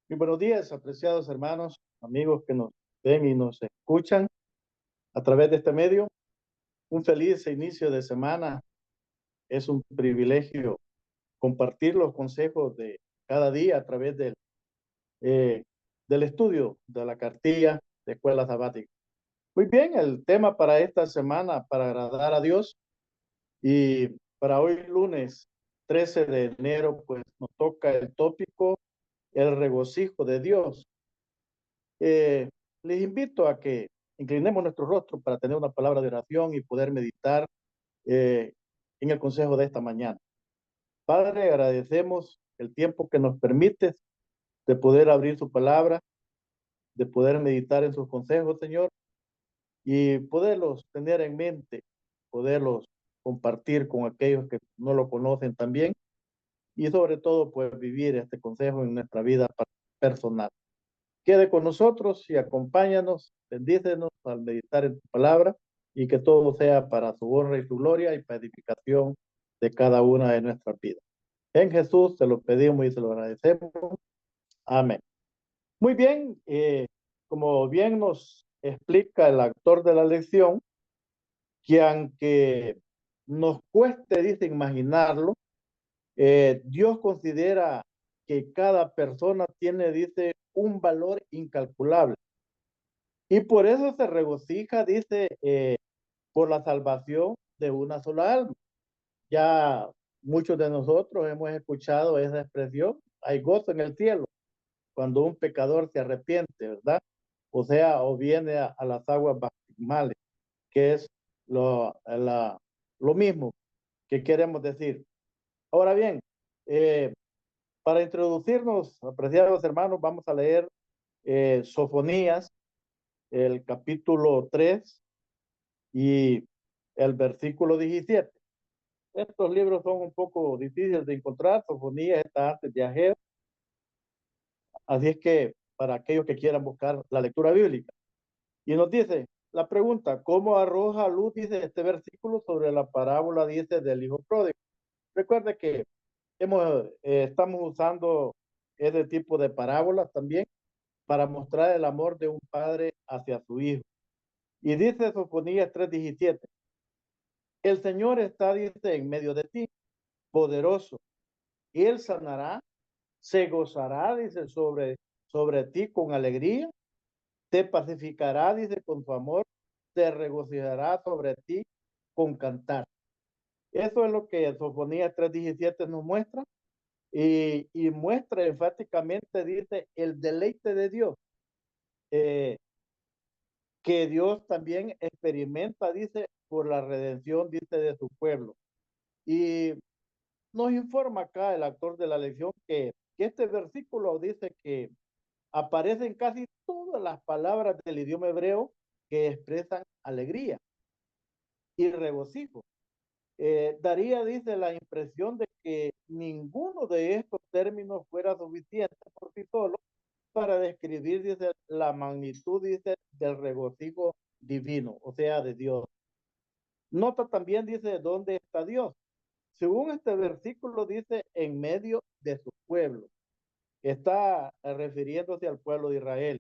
Muy buenos días, apreciados hermanos, amigos que nos ven y nos escuchan a través de este medio. Un feliz inicio de semana. Es un privilegio compartir los consejos de cada día a través eh, del estudio de la cartilla de escuela sabática. Muy bien, el tema para esta semana, para agradar a Dios, y para hoy lunes 13 de enero, pues nos toca el tópico, el regocijo de Dios. Eh, Les invito a que inclinemos nuestro rostro para tener una palabra de oración y poder meditar eh, en el consejo de esta mañana. Padre, agradecemos el tiempo que nos permites de poder abrir su palabra, de poder meditar en sus consejos, Señor, y poderlos tener en mente, poderlos compartir con aquellos que no lo conocen también, y sobre todo, pues vivir este consejo en nuestra vida personal. Quede con nosotros y acompáñanos, bendícenos al meditar en tu palabra y que todo sea para su honra y su gloria y para edificación de cada una de nuestras vidas. En Jesús te lo pedimos y te lo agradecemos. Amén. Muy bien, como bien nos explica el autor de la lección, que aunque nos cueste, dice, imaginarlo, Dios considera que cada persona tiene, dice, un valor incalculable. Y por eso se regocija, dice, por la salvación de una sola alma. Ya muchos de nosotros hemos escuchado esa expresión, hay gozo en el cielo cuando un pecador se arrepiente, ¿verdad? O sea, o viene a las aguas bautismales, que es lo mismo que queremos decir. Ahora bien, eh, para introducirnos, apreciados hermanos, vamos a leer Sofonías, el capítulo 3 y el versículo 17. Estos libros son un poco difíciles de encontrar, Sofonías está antes de Ageo, así es que para aquellos que quieran buscar la lectura bíblica. Y nos dice la pregunta, ¿cómo arroja luz, dice este versículo, sobre la parábola, dice, del hijo pródigo? Recuerde que estamos usando ese tipo de parábolas también para mostrar el amor de un padre hacia su hijo. Y dice Sofonías 3:17, el Señor está, dice, en medio de ti, poderoso. Él sanará, se gozará, dice, sobre ti con alegría, te pacificará, dice, con su amor, te regocijará sobre ti con cantar. Eso es lo que Sofonías 3:17 nos muestra y muestra enfáticamente, dice, el deleite de Dios, eh, que Dios también experimenta, dice, por la redención, dice, de su pueblo. Y nos informa acá el autor de la lección que este versículo dice que aparecen casi todas las palabras del idioma hebreo que expresan alegría y regocijo. Daría, dice, la impresión de que ninguno de estos términos fuera suficiente por sí solo para describir, dice, la magnitud, dice, del regocijo divino, o sea, de Dios. Nota también, dice, dónde está Dios. Según este versículo, dice, en medio de su pueblo. Está refiriéndose al pueblo de Israel.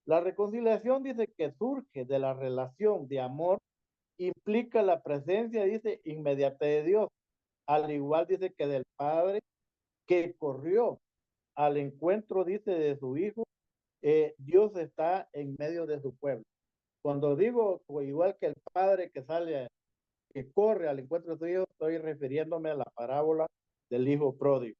La reconciliación dice que surge de la relación de amor, implica la presencia, dice, inmediata de Dios, al igual dice que del Padre que corrió al encuentro, dice, de su Hijo, Dios está en medio de su pueblo. Cuando digo, pues, igual que el Padre que sale, que corre al encuentro de su Hijo, estoy refiriéndome a la parábola del Hijo pródigo.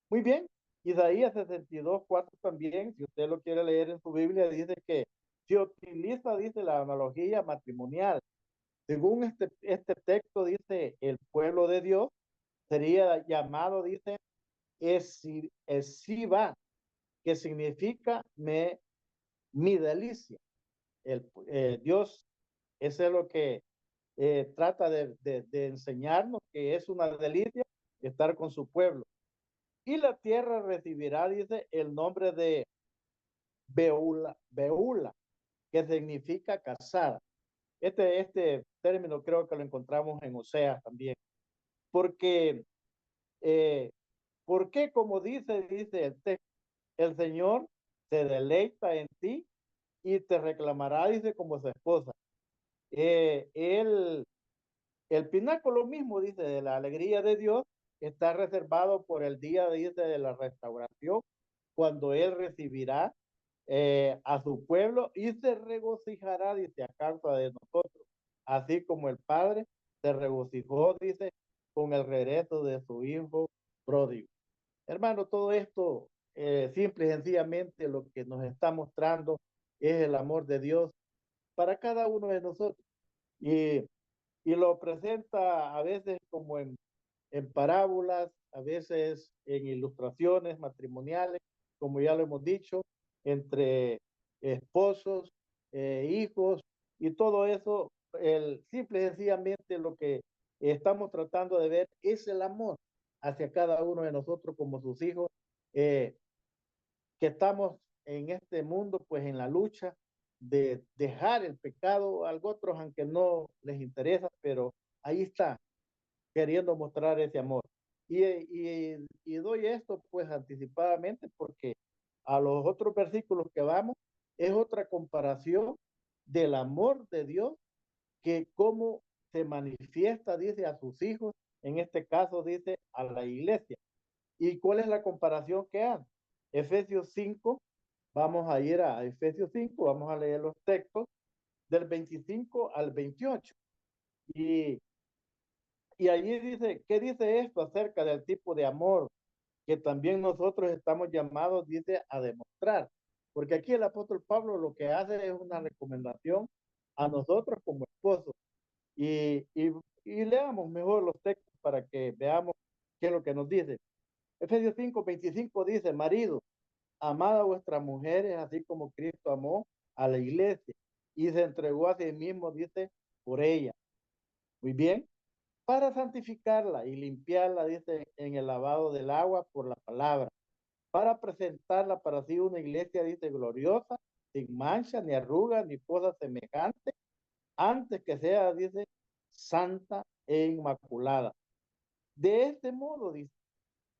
Muy bien, Isaías 62:4 también, si usted lo quiere leer en su Biblia, dice que se utiliza, dice, la analogía matrimonial. Según este texto, dice, el pueblo de Dios sería llamado, dice, Esiba, que significa mi delicia. Dios, eso es lo que trata de enseñarnos, que es una delicia estar con su pueblo. Y la tierra recibirá, dice, el nombre de Beula, que significa casar. Este término creo que lo encontramos en Oseas también, porque, eh, ¿por qué? Como dice el texto, El Señor se deleita en ti y te reclamará, dice, como su esposa. Eh, el, el pináculo mismo, dice, de la alegría de Dios está reservado por el día, dice, de la restauración, cuando Él recibirá a su pueblo y se regocijará, dice, a causa de nosotros, así como el Padre se regocijó, dice, con el regreso de su Hijo pródigo. Hermano, todo esto, simple y sencillamente, lo que nos está mostrando es el amor de Dios para cada uno de nosotros. Y, y lo presenta a veces como en parábolas, a veces en ilustraciones matrimoniales, como ya lo hemos dicho, entre esposos, hijos, y todo eso, simple y sencillamente lo que estamos tratando de ver es el amor hacia cada uno de nosotros como sus hijos, eh, que estamos en este mundo, pues en la lucha de dejar el pecado a otros, aunque no les interesa, pero ahí está, queriendo mostrar ese amor. Y doy esto pues anticipadamente porque a los otros versículos que vamos es otra comparación del amor de Dios, que cómo se manifiesta, dice, a sus hijos, en este caso dice a la iglesia. ¿Y cuál es la comparación que hace? Efesios 5, vamos a ir a Efesios 5, vamos a leer los textos del 25 al 28. Y Y allí dice, ¿qué dice esto acerca del tipo de amor que también nosotros estamos llamados, dice, a demostrar? Porque aquí el apóstol Pablo lo que hace es una recomendación a nosotros como esposos. Y, y, y leamos mejor los textos para que veamos qué es lo que nos dice. Efesios 5:25 dice, marido, amad a vuestras mujeres, así como Cristo amó a la iglesia y se entregó a sí mismo, dice, por ella. Muy bien, para santificarla y limpiarla, dice, en el lavado del agua por la palabra, para presentarla para sí una iglesia, dice, gloriosa, sin mancha, ni arruga, ni cosa semejante, antes que sea, dice, santa e inmaculada. De este modo, dice,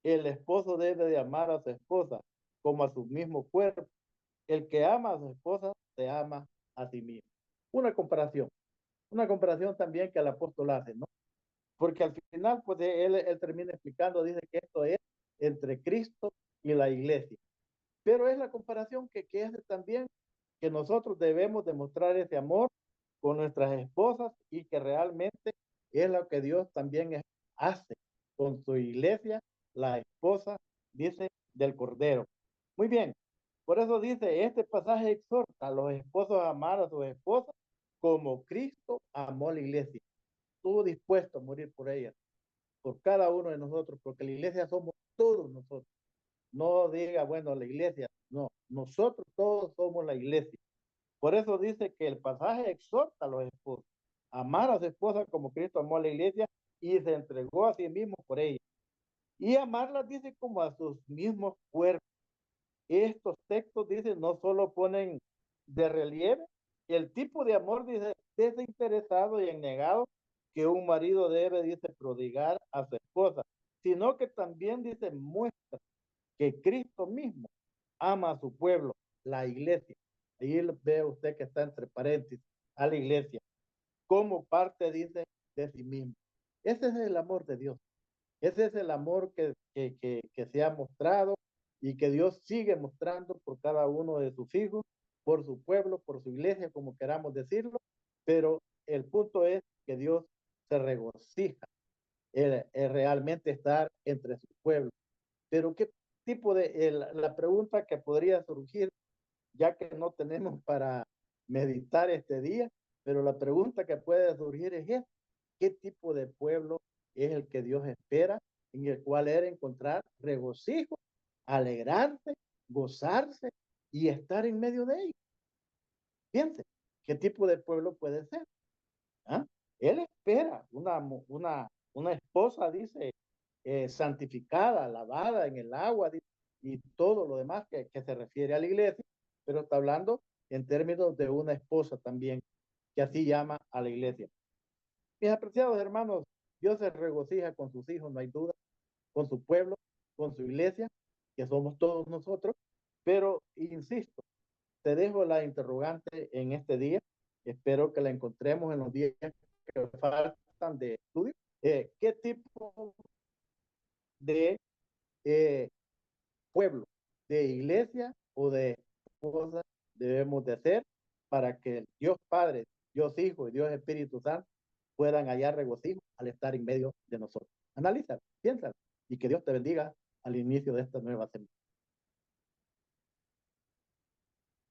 el esposo debe de amar a su esposa como a su mismo cuerpo. El que ama a su esposa se ama a sí mismo. Una comparación también que el apóstol hace, ¿no? Porque al final, pues él termina explicando, dice que esto es entre Cristo y la iglesia. Pero es la comparación que hace también que nosotros debemos demostrar ese amor con nuestras esposas y que realmente es lo que Dios también hace con su iglesia, la esposa, dice, del Cordero. Muy bien, por eso dice, este pasaje exhorta a los esposos a amar a sus esposas como Cristo amó a la iglesia. Estuvo dispuesto a morir por ella, por cada uno de nosotros, porque la iglesia somos todos nosotros. No diga, bueno, la iglesia, no, nosotros todos somos la iglesia. Por eso dice que el pasaje exhorta a los esposos, a amar a su esposa como Cristo amó a la iglesia y se entregó a sí mismo por ella. Y amarlas dice como a sus mismos cuerpos. Estos textos, dice, no solo ponen de relieve el tipo de amor, dice, desinteresado yennegado que un marido debe, dice, prodigar a su esposa, sino que también, dice, muestra que Cristo mismo ama a su pueblo, la iglesia. Ahí ve usted que está entre paréntesis, a la iglesia, como parte, dice, de sí mismo. Ese es el amor de Dios. Ese es el amor que se ha mostrado y que Dios sigue mostrando por cada uno de sus hijos, por su pueblo, por su iglesia, como queramos decirlo. Pero el punto es que Dios se regocija en realmente estar entre su pueblo. Pero qué tipo de, la pregunta que podría surgir, ya que no tenemos para meditar este día, pero la pregunta que puede surgir es esta: ¿qué tipo de pueblo es el que Dios espera, en el cual era encontrar regocijo, alegrarse, gozarse y estar en medio de ellos? Piense, ¿qué tipo de pueblo puede ser? ¿Ah? Él espera una esposa, dice, santificada, lavada en el agua, dice, y todo lo demás que se refiere a la iglesia, pero está hablando en términos de una esposa también, que así llama a la iglesia. Mis apreciados hermanos, Dios se regocija con sus hijos, no hay duda, con su pueblo, con su iglesia, que somos todos nosotros. Pero, insisto, te dejo la interrogante en este día. Espero que la encontremos en los días que faltan de estudio. ¿Qué tipo de eh, pueblo, de iglesia o de cosas debemos de hacer para que Dios Padre, Dios Hijo y Dios Espíritu Santo puedan hallar regocijo al estar en medio de nosotros? Analiza, piensa y que Dios te bendiga al inicio de esta nueva semana.